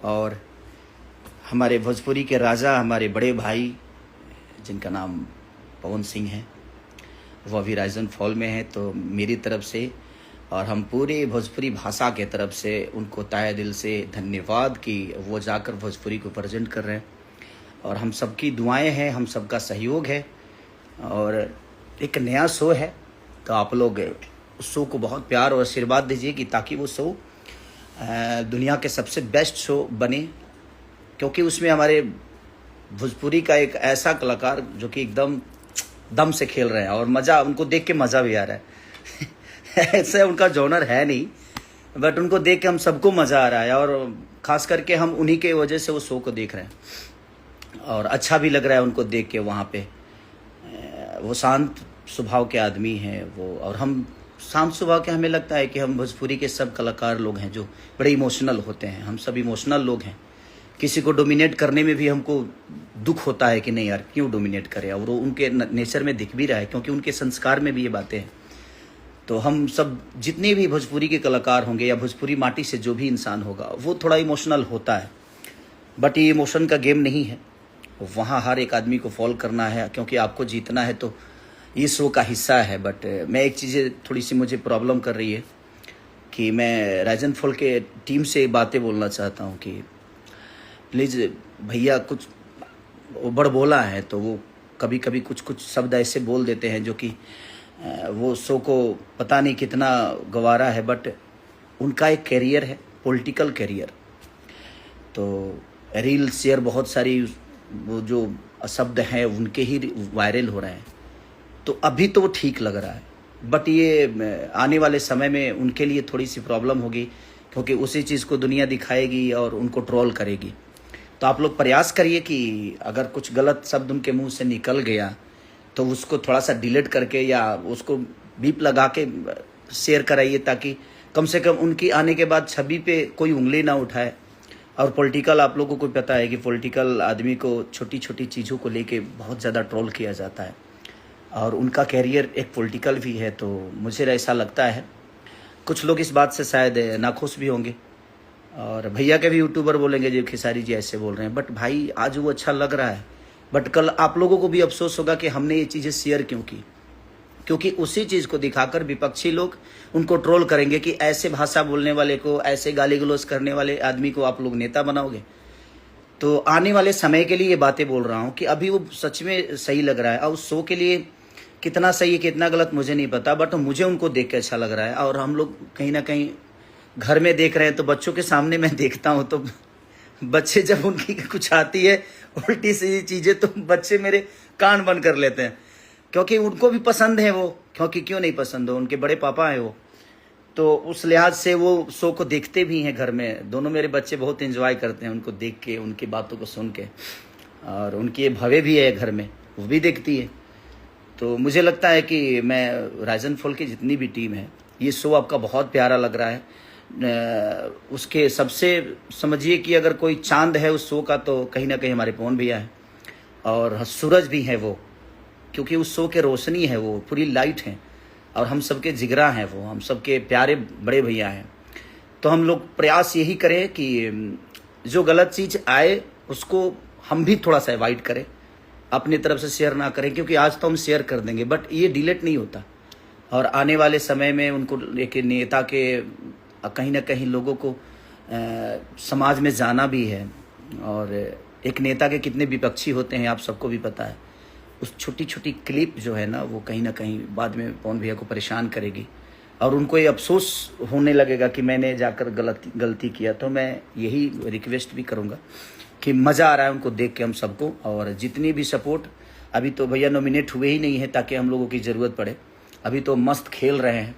और हमारे भोजपुरी के राजा, हमारे बड़े भाई जिनका नाम पवन सिंह है, वो अभी राइजन फॉल में है। तो मेरी तरफ से और हम पूरे भोजपुरी भाषा के तरफ से उनको तहे दिल से धन्यवाद कि वो जाकर भोजपुरी को प्रेजेंट कर रहे हैं। और हम सबकी दुआएं हैं, हम सबका सहयोग है। और एक नया शो है, तो आप लोग उस शो को बहुत प्यार और आशीर्वाद दीजिए कि ताकि वो शो दुनिया के सबसे बेस्ट शो बने, क्योंकि उसमें हमारे भोजपुरी का एक ऐसा कलाकार जो कि एकदम दम से खेल रहे हैं और मज़ा, उनको देख के मज़ा भी आ रहा है। ऐसे उनका जॉनर है नहीं, बट उनको देख के हम सबको मज़ा आ रहा है और ख़ास करके हम उन्हीं के वजह से वो शो को देख रहे हैं और अच्छा भी लग रहा है उनको देख के। वहाँ पे वो शांत स्वभाव के आदमी हैं वो, और हम शांत स्वभाव के, हमें लगता है कि हम भोजपुरी के सब कलाकार लोग हैं जो बड़े इमोशनल होते हैं। हम सब इमोशनल लोग हैं। किसी को डोमिनेट करने में भी हमको दुख होता है कि नहीं यार क्यों डोमिनेट करें, और वो उनके नेचर में दिख भी रहा है क्योंकि उनके संस्कार में भी ये बातें हैं। तो हम सब जितने भी भोजपुरी के कलाकार होंगे या भोजपुरी माटी से जो भी इंसान होगा वो थोड़ा इमोशनल होता है, बट ये इमोशन का गेम नहीं है। वहाँ हर एक आदमी को फॉलो करना है, क्योंकि आपको जीतना है तो ये शो का हिस्सा है। बट मैं एक चीज़ें थोड़ी सी मुझे प्रॉब्लम कर रही है कि मैं राइजन फॉल के टीम से बातें बोलना चाहता हूँ कि प्लीज़ भैया, कुछ बड़ बोला है तो वो कभी कभी कुछ कुछ शब्द ऐसे बोल देते हैं जो कि वो शो को पता नहीं कितना गंवारा है, बट उनका एक कैरियर है, पॉलिटिकल कैरियर। तो रील शेयर बहुत सारी वो जो शब्द हैं उनके ही वायरल हो रहे हैं। तो अभी तो वो ठीक लग रहा है, बट ये आने वाले समय में उनके लिए थोड़ी सी प्रॉब्लम होगी, क्योंकि उसी चीज़ को दुनिया दिखाएगी और उनको ट्रोल करेगी। तो आप लोग प्रयास करिए कि अगर कुछ गलत शब्द उनके मुंह से निकल गया तो उसको थोड़ा सा डिलीट करके या उसको बीप लगा के शेयर कराइए, ताकि कम से कम उनकी आने के बाद छवि पे कोई उंगली ना उठाए। और पॉलिटिकल, आप लोगों को पता है कि पॉलिटिकल आदमी को छोटी छोटी चीज़ों को लेके बहुत ज़्यादा ट्रोल किया जाता है, और उनका कैरियर एक पॉलिटिकल भी है। तो मुझे ऐसा लगता है कुछ लोग इस बात से शायद नाखुश भी होंगे, और भैया के भी यूट्यूबर बोलेंगे जो खेसारी जी ऐसे बोल रहे हैं। बट भाई आज वो अच्छा लग रहा है, बट कल आप लोगों को भी अफसोस होगा कि हमने ये चीज़ें शेयर क्यों की, क्योंकि उसी चीज़ को दिखाकर विपक्षी लोग उनको ट्रोल करेंगे कि ऐसे भाषा बोलने वाले को, ऐसे गाली गलौज करने वाले आदमी को आप लोग नेता बनाओगे। तो आने वाले समय के लिए ये बातें बोल रहा हूँ कि अभी वो सच में सही लग रहा है, और उस शो के लिए कितना सही है कितना गलत मुझे नहीं पता, बट मुझे उनको देख के अच्छा लग रहा है। और हम लोग कहीं ना कहीं घर में देख रहे हैं, तो बच्चों के सामने मैं देखता हूँ तो बच्चे जब उनकी कुछ आती है उल्टी सी चीज़ें तो बच्चे मेरे कान बंद कर लेते हैं, क्योंकि उनको भी पसंद है वो, क्योंकि क्यों नहीं पसंद हो, उनके बड़े पापा हैं वो। तो उस लिहाज से वो शो को देखते भी हैं घर में। दोनों मेरे बच्चे बहुत एंजॉय करते हैं उनको देख के, उनकी बातों को सुन के। और उनकी भवे भी है घर में, वो भी देखती है। तो मुझे लगता है कि मैं राइजन फॉल की जितनी भी टीम है, ये शो आपका बहुत प्यारा लग रहा है। उसके सबसे समझिए कि अगर कोई चांद है उस शो का तो कहीं ना कहीं हमारे पवन भैया हैं, और सूरज भी है वो, क्योंकि उस शो के रोशनी है वो, पूरी लाइट है, और हम सबके जिगरा हैं वो, हम सबके प्यारे बड़े भैया हैं। तो हम लोग प्रयास यही करें कि जो गलत चीज़ आए उसको हम भी थोड़ा सा अवॉइड करें, अपनी तरफ से शेयर ना करें, क्योंकि आज तो हम शेयर कर देंगे बट ये डिलीट नहीं होता। और आने वाले समय में उनको एक नेता के कहीं ना कहीं लोगों को समाज में जाना भी है, और एक नेता के कितने विपक्षी होते हैं आप सबको भी पता है। उस छोटी छोटी क्लिप जो है ना वो कहीं ना कहीं बाद में पवन भैया को परेशान करेगी, और उनको ये अफसोस होने लगेगा कि मैंने जाकर गलती किया। तो मैं यही रिक्वेस्ट भी करूँगा कि मज़ा आ रहा है उनको देख के हम सबको, और जितनी भी सपोर्ट, अभी तो भैया नॉमिनेट हुए ही नहीं है ताकि हम लोगों की ज़रूरत पड़े, अभी तो मस्त खेल रहे हैं।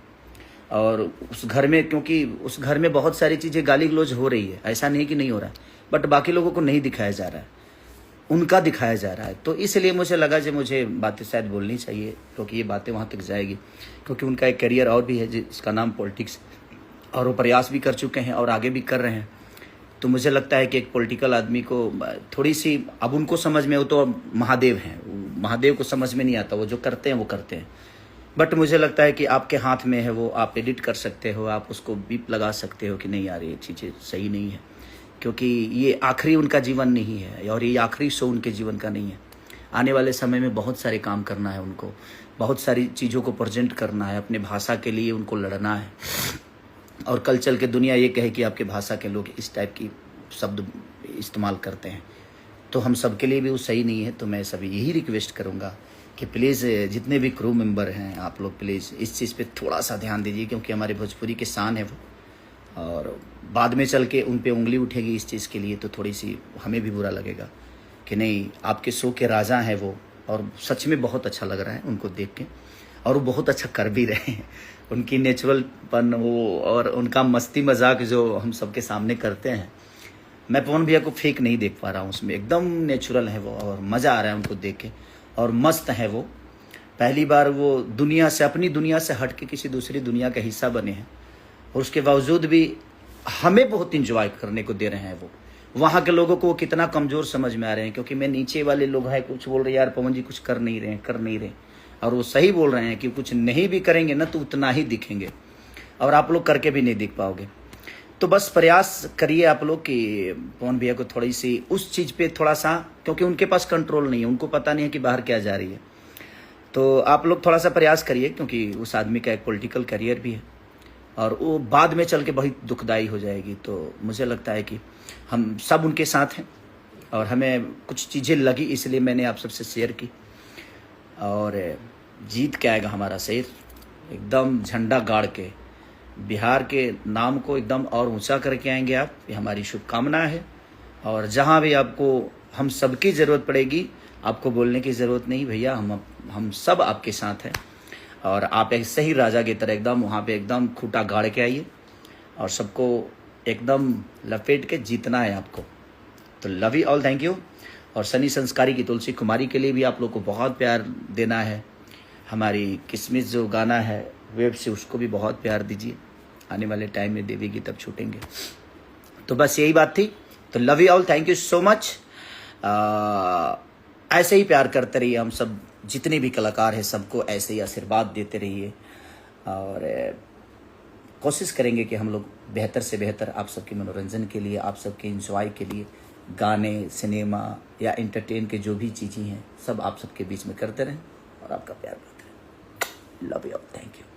और उस घर में, क्योंकि उस घर में बहुत सारी चीज़ें गाली गलौज हो रही है, ऐसा नहीं कि नहीं हो रहा है, बट बाकी लोगों को नहीं दिखाया जा रहा है, उनका दिखाया जा रहा है। तो इसलिए मुझे लगा कि मुझे बातें शायद बोलनी चाहिए, क्योंकि ये बातें वहाँ तक जाएगी, क्योंकि उनका एक करियर और भी है जिसका नाम पॉलिटिक्स, और वो प्रयास भी कर चुके हैं और आगे भी कर रहे हैं। तो मुझे लगता है कि एक पॉलिटिकल आदमी को थोड़ी सी, अब उनको समझ में, वो तो महादेव हैं, महादेव को समझ में नहीं आता, वो जो करते हैं वो करते हैं। बट मुझे लगता है कि आपके हाथ में है वो, आप एडिट कर सकते हो, आप उसको बीप लगा सकते हो कि नहीं यार ये चीज़ें सही नहीं है, क्योंकि ये आखिरी उनका जीवन नहीं है और ये आखिरी शो उनके जीवन का नहीं है। आने वाले समय में बहुत सारे काम करना है उनको, बहुत सारी चीज़ों को प्रेजेंट करना है, अपने भाषा के लिए उनको लड़ना है। और कल चल के दुनिया ये कहे कि आपके भाषा के लोग इस टाइप की शब्द इस्तेमाल करते हैं, तो हम सब के लिए भी वो सही नहीं है। तो मैं सभी यही रिक्वेस्ट करूँगा कि प्लीज़ जितने भी क्रू मेंबर हैं आप लोग प्लीज़ इस चीज़ पे थोड़ा सा ध्यान दीजिए, क्योंकि हमारे भोजपुरी के शान है वो, और बाद में चल के उन पे उंगली उठेगी इस चीज़ के लिए तो थोड़ी सी हमें भी बुरा लगेगा कि नहीं, आपके शो के राजा हैं वो। और सच में बहुत अच्छा लग रहा है उनको देख के, और वो बहुत अच्छा कर भी रहे हैं। उनकी नेचुरलपन वो और उनका मस्ती मजाक जो हम सबके सामने करते हैं, मैं पवन भैया को फेक नहीं देख पा रहा हूँ उसमें, एकदम नेचुरल है वो और मज़ा आ रहा है उनको देख के, और मस्त है वो। पहली बार वो दुनिया से, अपनी दुनिया से हट के किसी दूसरी दुनिया का हिस्सा बने हैं, और उसके बावजूद भी हमें बहुत इंजॉय करने को दे रहे हैं वो। वहाँ के लोगों को वो कितना कमज़ोर समझ में आ रहे हैं, क्योंकि मैं नीचे वाले लोग हैं कुछ बोल रहे यार पवन जी कुछ कर नहीं रहे, और वो सही बोल रहे हैं कि कुछ नहीं भी करेंगे ना तो उतना ही दिखेंगे, और आप लोग करके भी नहीं दिख पाओगे। तो बस प्रयास करिए आप लोग कि पवन भैया को थोड़ी सी उस चीज़ पे थोड़ा सा, क्योंकि उनके पास कंट्रोल नहीं है, उनको पता नहीं है कि बाहर क्या जा रही है। तो आप लोग थोड़ा सा प्रयास करिए, क्योंकि उस आदमी का एक पॉलिटिकल करियर भी है और वो बाद में चल के बहुत दुखदाई हो जाएगी। तो मुझे लगता है कि हम सब उनके साथ हैं, और हमें कुछ चीज़ें लगी इसलिए मैंने आप सबसे शेयर की। और जीत के आएगा हमारा शेर, एकदम झंडा गाड़ के बिहार के नाम को एकदम और ऊंचा करके आएंगे आप, ये हमारी शुभकामना है। और जहाँ भी आपको हम सबकी ज़रूरत पड़ेगी, आपको बोलने की ज़रूरत नहीं भैया, हम सब आपके साथ हैं। और आप एक सही राजा की तरह एकदम वहाँ पे एकदम खूंटा गाड़ के आइए, और सबको एकदम लपेट के जीतना है आपको। तो love you all, thank you. और सनी संस्कारी की तुलसी कुमारी के लिए भी आप लोग को बहुत प्यार देना है। हमारी किस्मत जो गाना है वेब से, उसको भी बहुत प्यार दीजिए, आने वाले टाइम में देवेगी तब छूटेंगे। तो बस यही बात थी। तो love you all, thank you so much. ऐसे ही प्यार करते रहिए, हम सब जितने भी कलाकार हैं सबको ऐसे ही आशीर्वाद देते रहिए, और कोशिश करेंगे कि हम लोग बेहतर से बेहतर आप सबके मनोरंजन के लिए, आप सबके एंजॉय के लिए गाने, सिनेमा या एंटरटेन के जो भी चीज़ें हैं सब आप सबके बीच में करते रहें, और आपका प्यार करते रहें। Love you all, thank you.